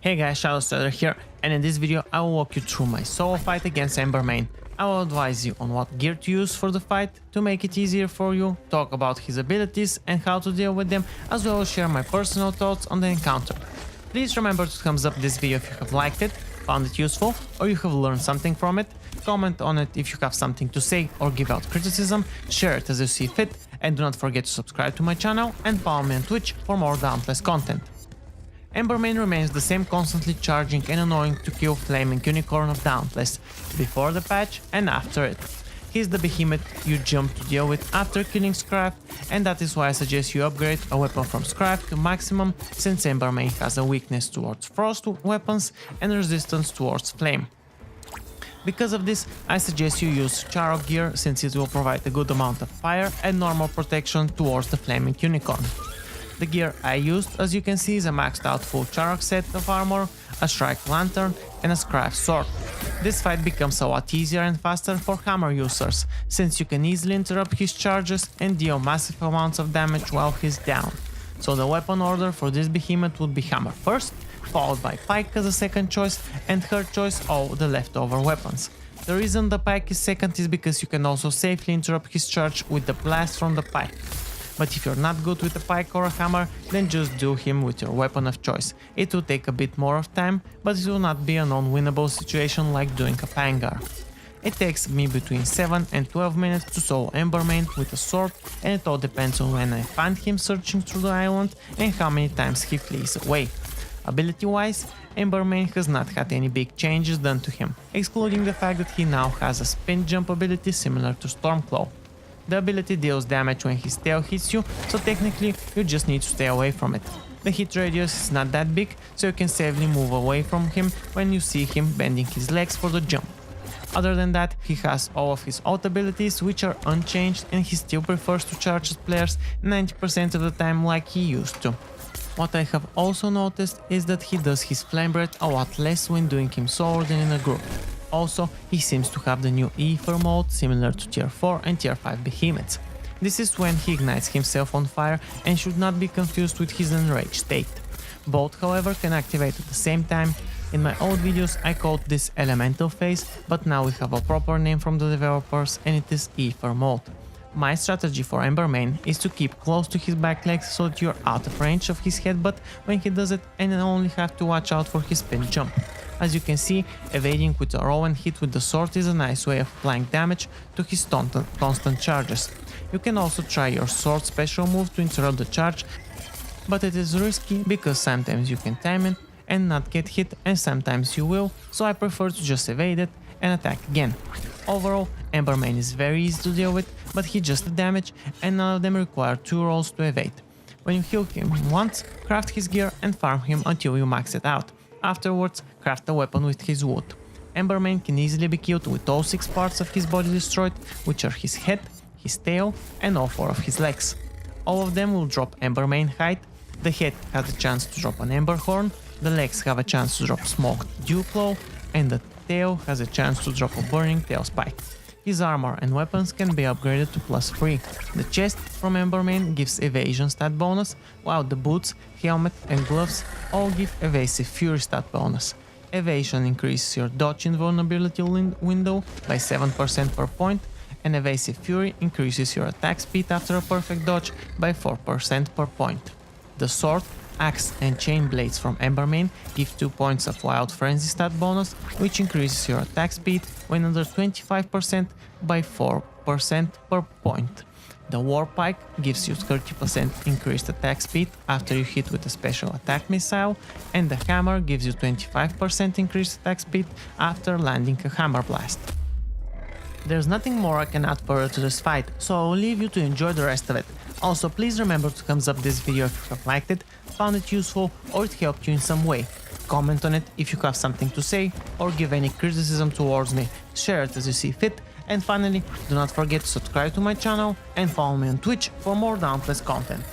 Hey guys, Shadow here, and in this video I will walk you through my solo fight against Embermane. I will advise you on what gear to use for the fight to make it easier for you, talk about his abilities and how to deal with them, as well as share my personal thoughts on the encounter. Please remember to thumbs up this video if you have liked it, found it useful, or you have learned something from it. Comment on it if you have something to say or give out criticism, share it as you see fit, and do not forget to subscribe to my channel and follow me on Twitch for more Dauntless content. Embermane remains the same, constantly charging and annoying to kill flaming unicorn of Dauntless, before the patch and after it. He's the behemoth you jump to deal with after killing Scrap, and that is why I suggest you upgrade a weapon from Scrap to maximum, since Embermane has a weakness towards frost weapons and resistance towards flame. Because of this, I suggest you use Charok gear, since it will provide a good amount of fire and normal protection towards the flaming unicorn. The gear I used, as you can see, is a maxed out full Charok set of armor, a strike lantern and a scrap sword. This fight becomes a lot easier and faster for hammer users, since you can easily interrupt his charges and deal massive amounts of damage while he's down. So the weapon order for this behemoth would be hammer first, followed by pike as a second choice, and third choice all the leftover weapons. The reason the pike is second is because you can also safely interrupt his charge with the blast from the pike. But if you're not good with a pike or a hammer, then just do him with your weapon of choice. It will take a bit more of time, but it will not be a non-winnable situation like doing a pangar. It takes me between 7 and 12 minutes to solo Embermane with a sword, and it all depends on when I find him searching through the island and how many times he flees away. Ability wise, Embermane has not had any big changes done to him, excluding the fact that he now has a spin jump ability similar to Stormclaw. The ability deals damage when his tail hits you, so technically you just need to stay away from it. The hit radius is not that big, so you can safely move away from him when you see him bending his legs for the jump. Other than that, he has all of his ult abilities, which are unchanged, and he still prefers to charge at players 90% of the time like he used to. What I have also noticed is that he does his flame breath a lot less when doing him solo than in a group. Also, he seems to have the new Ether mode similar to tier 4 and tier 5 behemoths. This is when he ignites himself on fire and should not be confused with his enraged state. Both, however, can activate at the same time. In my old videos I called this elemental phase, but now we have a proper name from the developers and it is Ether mode. My strategy for Embermane is to keep close to his back legs so that you're out of range of his headbutt when he does it, and only have to watch out for his spin jump. As you can see, evading with a roll and hit with the sword is a nice way of applying damage to his constant charges. You can also try your sword special move to interrupt the charge, but it is risky because sometimes you can time it and not get hit, and sometimes you will, so I prefer to just evade it and attack again. Overall, Embermane is very easy to deal with, but he just does damage and none of them require 2 rolls to evade. When you heal him once, craft his gear and farm him until you max it out. Afterwards, craft a weapon with his wood. Embermane can easily be killed with all 6 parts of his body destroyed, which are his head, his tail and all 4 of his legs. All of them will drop Embermane height. The head has a chance to drop an Ember Horn, the legs have a chance to drop Smoked Dewclaw, and the tail has a chance to drop a Burning Tail Spike. His armor and weapons can be upgraded to +3. The chest from Embermane gives evasion stat bonus, while the boots, helmet and gloves all give evasive fury stat bonus. Evasion increases your dodge invulnerability window by 7% per point, and evasive fury increases your attack speed after a perfect dodge by 4% per point. The sword, axe and chain blades from Embermane give 2 points of Wild Frenzy stat bonus, which increases your attack speed when under 25% by 4% per point. The war pike gives you 30% increased attack speed after you hit with a special attack missile, and the hammer gives you 25% increased attack speed after landing a hammer blast. There's nothing more I can add further to this fight, so I'll leave you to enjoy the rest of it. Also, please remember to thumbs up this video if you have liked it, found it useful or it helped you in some way. Comment on it if you have something to say or give any criticism towards me. Share it as you see fit, and finally, do not forget to subscribe to my channel and follow me on Twitch for more Dauntless content.